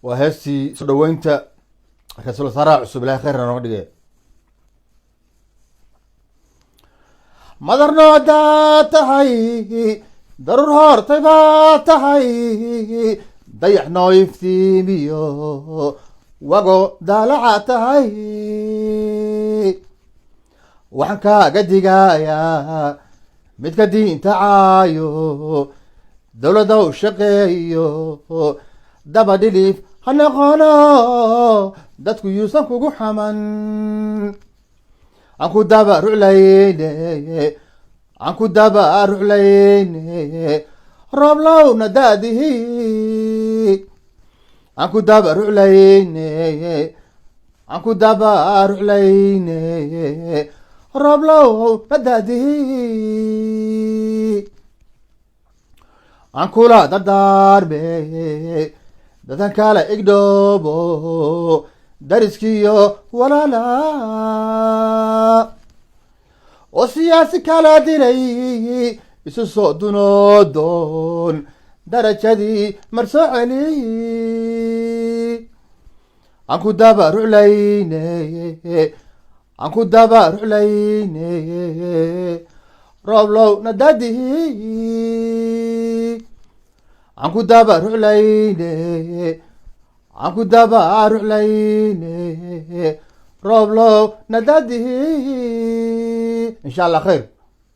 وهسي سدو انت رسول صراع عصب لا خير انا ودغه مدرنا داتهي ضرور هورتي باتهي ضيح نويفتي بيو وقو دالعتهي وحنكا قدقايا midka diinta caayo dowladda u shaqeeyo daba dhilif ha noqono dadku yuusan kugu xaman aan ku daba ruclayne roob lowna daadihi aan ku daba ruclayne roblow nadaadihi aan kula dardaarme dadan kale igdhoobo dariskiyo walaala oo siyaasi kala dilay isu soo dunoodoon darajadii marsoo celi aan ku daba ruclayne aan ku daba ruclayne roblow nadaadihi aan ku daba ruclayne roblow nadaadihi insha allah khayr